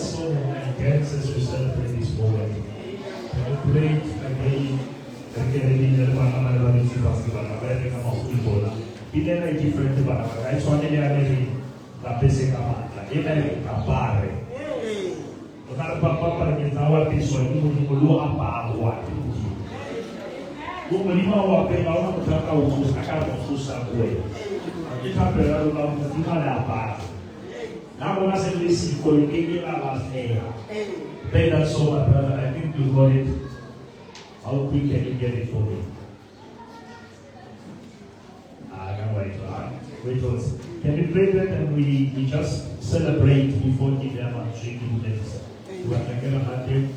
so intense as we celebrate this moment. Celebrate again, again, the Banana Festival, America of people. It is different to Banana. I saw the American, la Pesca Mata, America, Barre. Kalau bapa kita awal pisau ini perlu apa awal? Lima awal awal kita tahu khusus akal khusus apa. Kita perlu tahu kita ada apa. Now when I say this, you can last day. Pay that so much, brother. I think you got it. How quick can you get it for me? I can't wait. Wait for us. Can we play that and we just celebrate before giving them a drinking this? We are going to have you.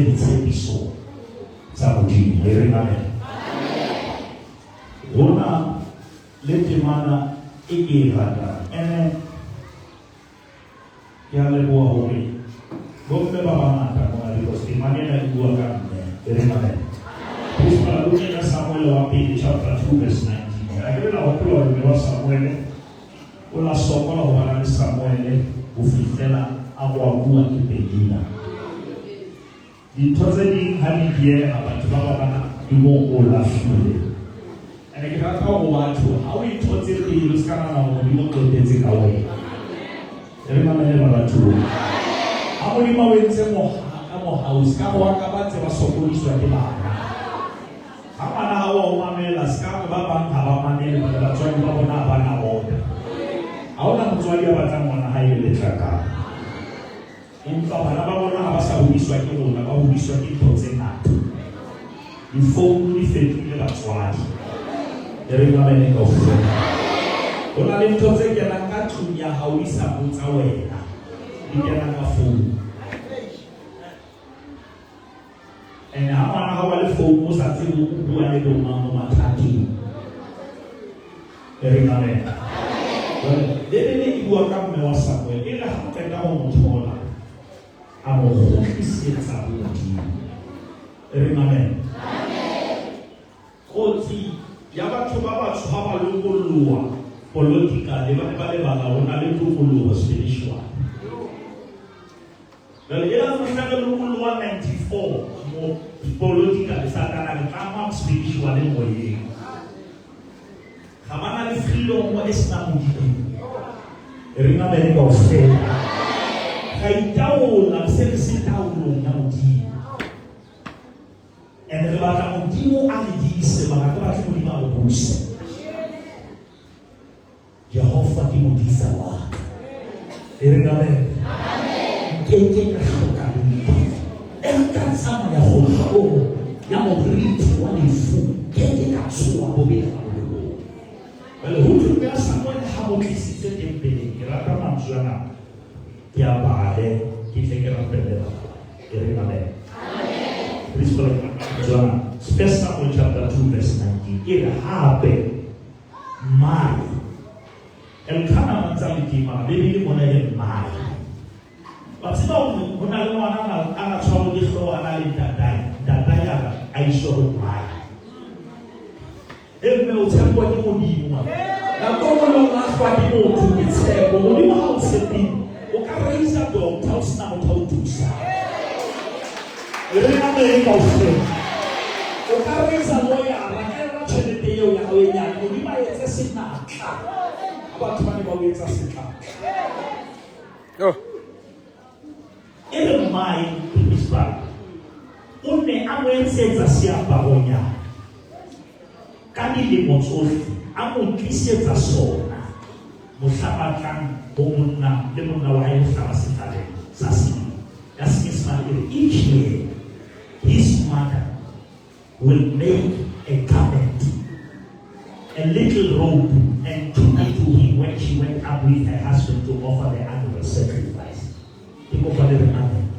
ditshepiso tsa Modimo. Re re amen. Rona le temana e ke rata ene ya le bua hore bomme ba bangata mo le because temana ena e bua ka mme. Re re amen. Pushpa lukela Samuel wa pele chapter 2 verse 19. Akela hopola le wa Samuel o la sokola ho bana le Samuel o fitela a bua ke Penina. Dintho tse ding ha di die a batho ba bana di mo o la file. Ene ke rata ho batho ha o ithotse pele se kana na mo di mo tlotetse ka wena. Re mamele ba batho. Ha o di mawetse mo ka mo house ka ho ka ba tse ba sokoliswa ke bana. Ha bana ha o mamela ska ba bang ha ba mamele ba batswadi ba bona ba na bona. Ha ona motswadi a batlang ngwana ha ile letlaka. Empa bana ba bona ha ba sa hodiswa ke bona, ba hodiswa ke ntho tse ngata. Difounu di fetohile batswadi. Re mamele ka ofela. O na le ntho tse kenang ka tlung ya hao di sa botsa wena. Di kena ka founu. And ha bana ha ba le founu o sa tsebe ho bua le bona mo mathateng. Re mamele. Le bua ka mme wa Samuel e le ha qeta ho mo thola a mo kgutlisetsa Modimo. Re amen. Kotsi ya batho ba batsho ha ba lokolloha politically ba le balaona le lokolloha spiritual. Well, ela no naka lokolloha 94 mo politically satana le tama spiritual mo ye. Hamana le freedom mo esna Modimo. Re amen ka ofela. Kaitaola se taolo na Modimo. And re batla Modimo a le dise ba ka batla Modimo a le buse. Jehova ke modisa wa. Re amen. Ke ka hloka le. Eka tsama ya go ya mo riti wa lefu. Ke ka tswa bo be. Well, who to be someone ha mo tlisitse tempele. Ke rata mantswana. Ya bale ke tlekela pele ba. Re amen. Please follow John. First Samuel chapter 2 verse 19. Ira hape mai. Elkana manzaliti ma bebili mona ye mai. Batsiba hona le ngwana ana tshwaro di hlo ana le dadai ya aisho mai. Mme o tshepo ke Modimo ma. Na komo lo la kwa di motho ke tshepo Modimo ha o tshepi. O ka reisa do tausi na motho o thusa. Re amen ka ofela. O ka reisa loya ra ka tšhelete eo ya hao e nyane Modimo a etse senatla. Batho ba ne ba o etsa senatla. Ere mai Pushpa. O ne a mo etsetsa seaparo nyana. Ka dilemo tsohle a mo tlisetsa sona. Mohlabatlang ho monna le monna wa hae hlaba sethaleng sa simo. Ya Senyesemane each year his mother will make a garment, a little robe, and took it to him when she went up with her husband to offer the annual sacrifice. People call it amen.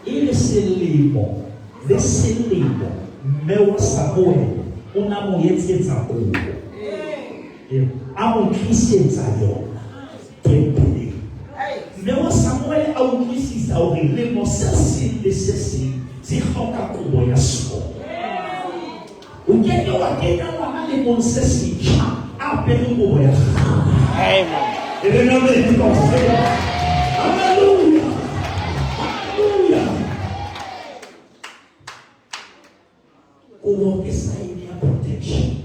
Il selimo, le selimo, mewa Samuel, una mo yetsetsa o. A mo tlisetsa yona tempele. Mewa Samuel a utlwisisa hore lemo se seng le se seng se hloka kobo ya sona. O keke wa kenya ngwana lemong se setjha a apere kobo ya sona. Amen. E re na le dikofela. Hallelujah. Hallelujah. Kobo ke sign ya protection.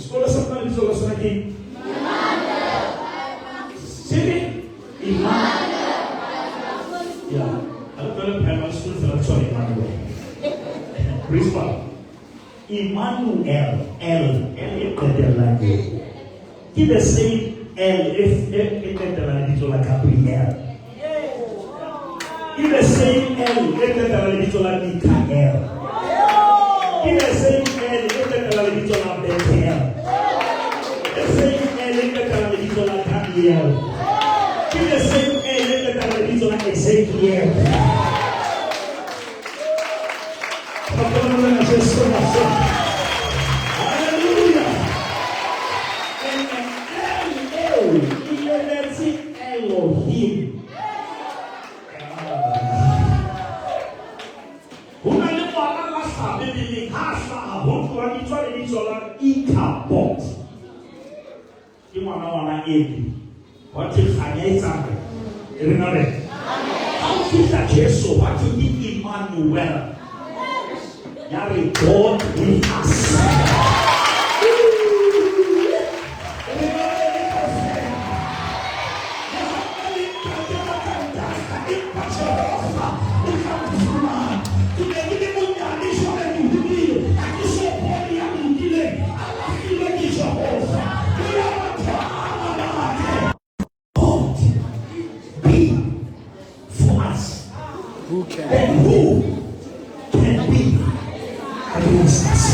Sekolah sampai di sekolah lagi. Sini iman. Ya, kalau primary school sorry Emmanuel. Principal. Emmanuel, L itu lagi. Kita say L itu lagi itu lagi Gabriel. Kita say L itu lagi Mikael. Kita say L itu lagi Bethel. Daniel. Give the same air that I did on Ezekiel. ho tloha di tswa le di tswala Ichabod ke ngwana Eli wa ke kganya e tsame e re na re how fitla Jesu wa ke Emmanuel yare God with us then who can be against us?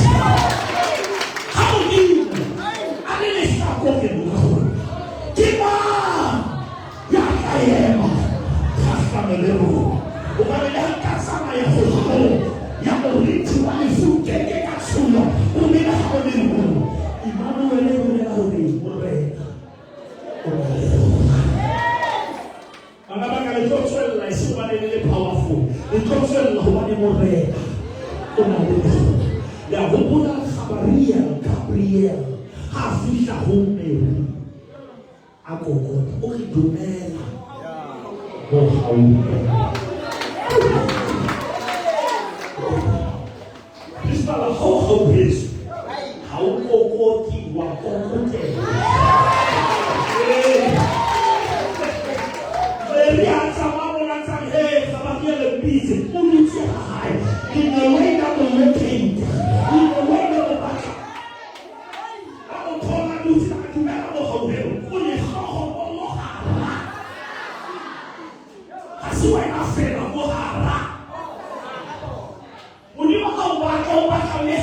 How do you stop walking? Kima Yakayema Kastamelero Ubabela Kasama Yahoso Yamoritu Wanifu Keke Kasuno Umina Holimu Emmanuel Ure the gospel is really powerful. The gospel is more rare. The Gabriel, Hafisha home, Ago, only domain. Oh, how this fellow, how is how go keep in the way that we're looking, in the way that we're back. I will call my news like you better know how to put it on. That's why I said I'm going to when you go back, I'll be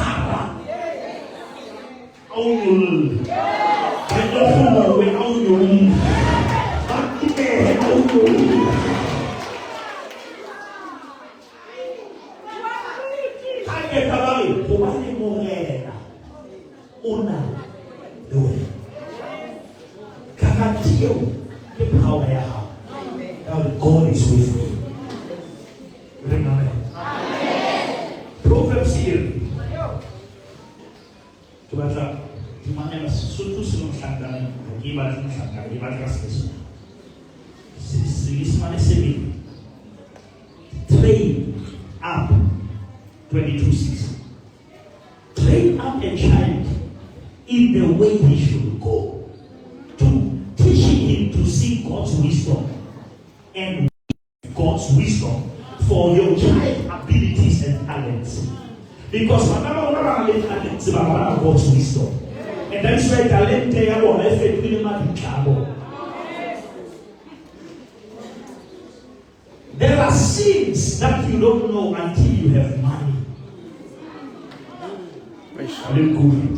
oh, I don't know where I'll go. But today, I'll go. Una due Kakatio the power God is with me. Amen. Proverbs here. Coba dimana suatu sebelum sangkar ibarat sangkar ibarat kasih. Selismane semi. Train up 22:6. Train up a child in the way he should go, to teaching him to seek God's wisdom and God's wisdom for your child abilities and talents. Because whenever we talents, we have God's wisdom, and that's why talent they are all effectively trouble. There are sins that you don't know until you have money. Hallelujah.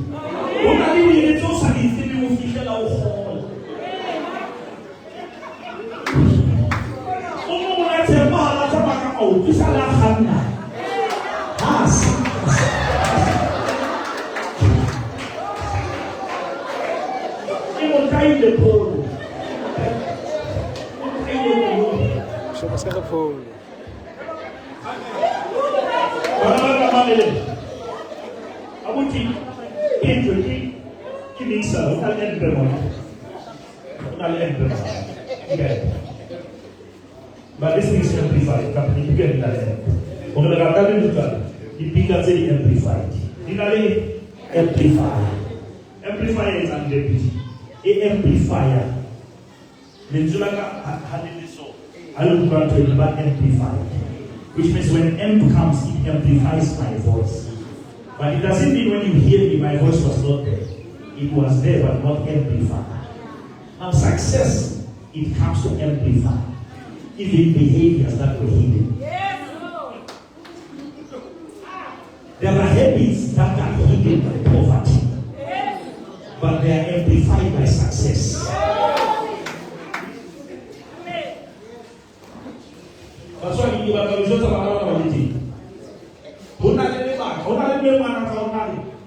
But this thing is amplified. Company you get that. When the company do that, the bigger say amplified. Finally, amplifier. Amplifier is an deputy. A amplifier. The Zulaka had it so. I look back to it about amplified, which means when amp comes, it amplifies my voice. But it doesn't mean when you hear me, my voice was not there. It was there, but not amplified. Now, success, it comes to amplify. Even behaviors that were hidden. There are habits that are hidden by poverty, but they are amplified by success. That's why you are the result of our quality.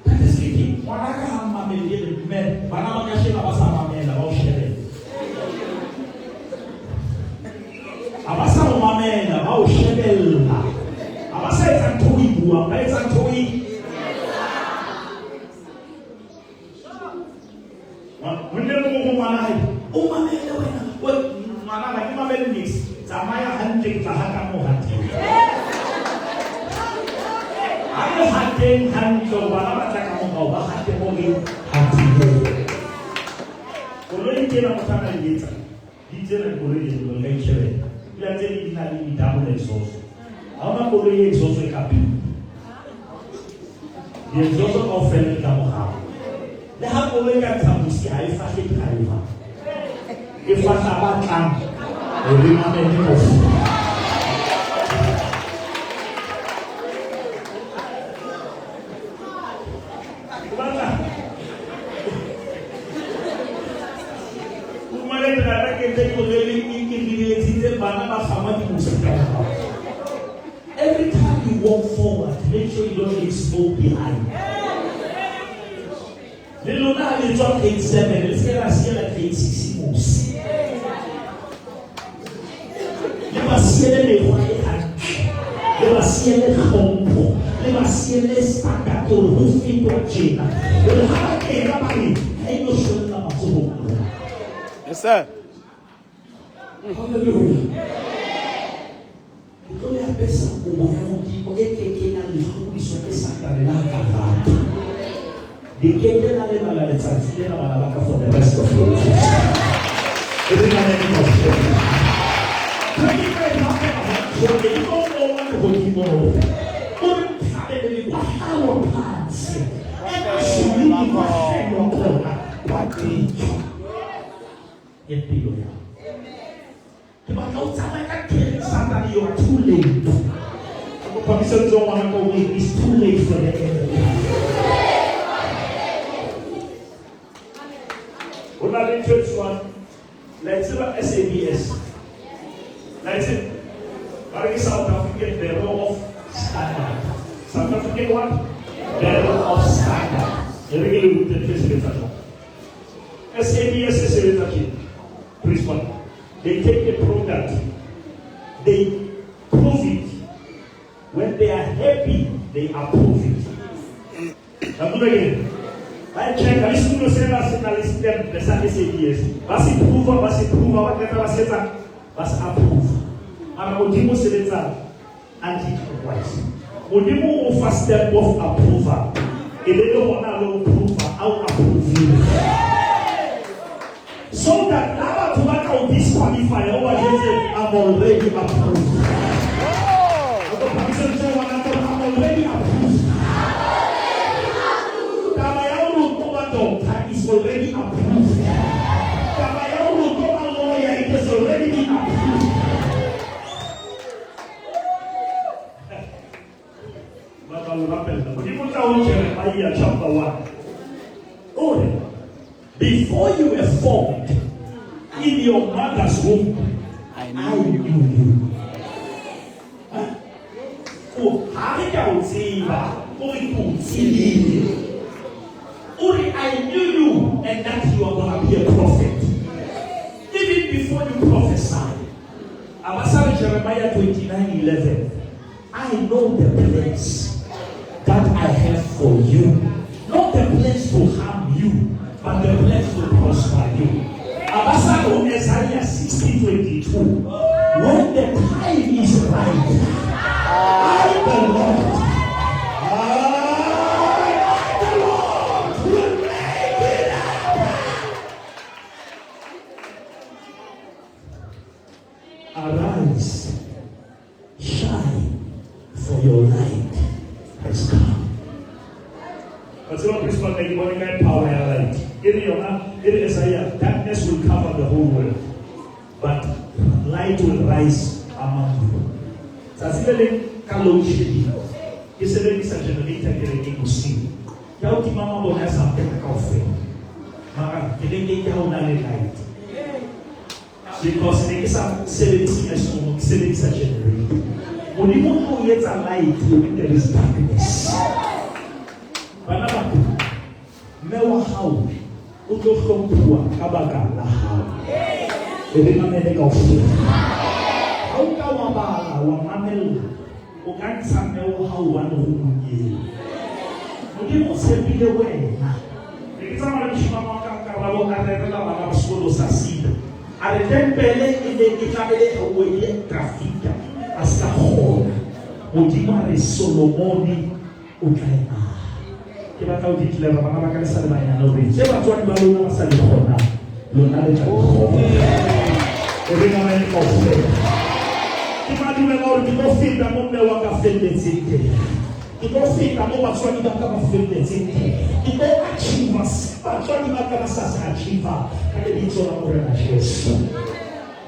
That is speaking. Abasa mamela ba o shebella abasa etsa ntho o bua ba etsa ntho ngwana hae o mamele wena o ngwana ga ke mamele mix tsamaya hantle tla haka mo hateng a le hateng hantle bana ba tla ka mo ba hate mo ke hateng o lo ikela mo tsana letsa di tsena go le di lo le chere ya tse di na le double exhaust a ona go le exhaust e kapi di exhaust o fela ka mo ha le ha go le ka tsamusi ha e fa ke driver e fa sa ba tlang e le mamele mo every time you walk forward, make sure you don't leave smoke behind. Little now you drop gate 7, let's get us here at gate 6 moves. You must see the you must see the home. You must see the standard to who's people chain. You have a money, and you should not have. Yes, sir. Hallelujah. Come a pensa un tipo che non li sono pensati la cavata. Di che te la leva la lezzanza la vacca for the rest of your life. E rimane in nostro. Perché fai una cosa che non ho un tipo non sabe delle guardare pazzi. E subito facendo ancora quattro. E Dio. But no time I can kill somebody, you are too late. Permission don't want to go away. It's too late for the enemy. We're not in church one. Let's see what SABS. Let's see. What is South African Bureau of Standard? South African what? Bureau of Standard. You really look at this result. SABS is a result. Please one. They take the product, they prove it. When they are happy, they approve it. Now do again. I check. I listen to the them. The Sunday say yes. Was approve, whatever was said, was approve. And Odimo said that anti-Christ. Odimo offer step of approval. If they don't want to approve, I'll approve you. So that now to work out this qualifier over here, I'm already approved. I'm already approved. Is already approved. It has already been approved. Jeremiah chapter 1. Oh, before you were formed in your mother's womb, I knew you. I knew you, and that you are going to be a prophet. Even before you prophesied. Abasa Jeremiah 29:11. I know the plans that I have for you. Not the plans to harm you, but the plans to prosper you. Abasa Isaiah 60:22. When the time is right, I the Lord. Arise, shine, for your light has come. But so please not make money and power and light. In Isaiah, darkness will cover the whole world, but light will rise among you. Sasibele kalau shedi, kisele bisa generator kile kusi. Kau ti mama bona sampai ke kafe. Maka kile kau nale light. Because they are 70 years old, 70 generator. When you want to get a light, when there is darkness. Banaba, mewa how, uto kompua, kabaga la how. Ebe mamele kaufu. How kawabala, wamamel, ukansa mewa how wano hukunye. Mudi mo sebi lewe na. Nikita mara mshima mwaka Papa arrêtez la madame sur le sassid. Arrêtez pele et tabele oye trafic à sa home. O dimare Solomoni o kaina. Kita tahu di dalam mana makan salmanya nabi. Siapa tuan baru nama salihona. Lona de chakho. Ebe nama ni kofe. Kita di memori di kofe da mo me waka fende zite. Iko fika mo batwani ba kama fende zite. Iko achievers. Batwani ba kama sasa achiever. Kade bicho na mora na Yesu.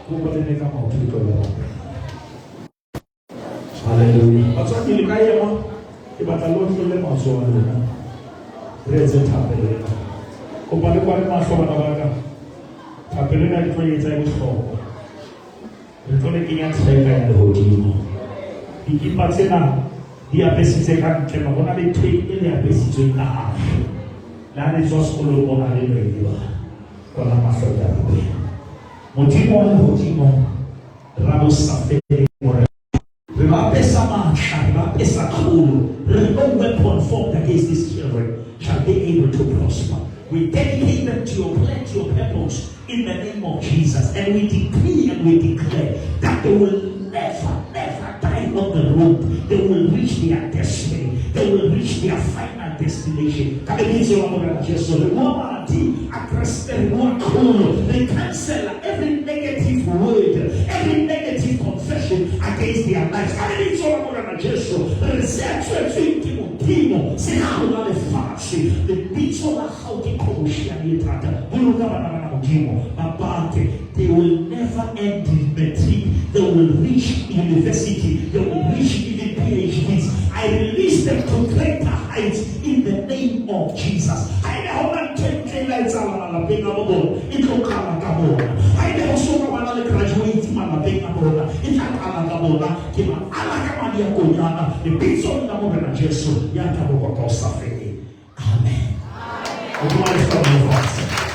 Mungu tene kama utuko leo. Hallelujah. Batwani likaya mo. Ibataloni kule mazo na. Reze tapele. Kupale kwa maso bana. Tapele na kwa yeta yuko. Ritole kinya tseka ya hodi. Ikipate na dia precisa que não vou na leite ele é preciso na lá de só escolher o na leite com a massa da rua motivo rabo safe vai pensar marcha vai pensar tudo no weapon formed against these children shall be able to prosper. We dedicate them to your plan, to your purpose in the name of Jesus, and we decree and we declare that they will never die on the road. They will reach their destiny. They will reach their final destination. They cancel every negative word, every negative confession against their lives. They will never end in matric. They will reach university. They will reach even PhDs. I release them to greater heights in the name of Jesus. I know that Amen.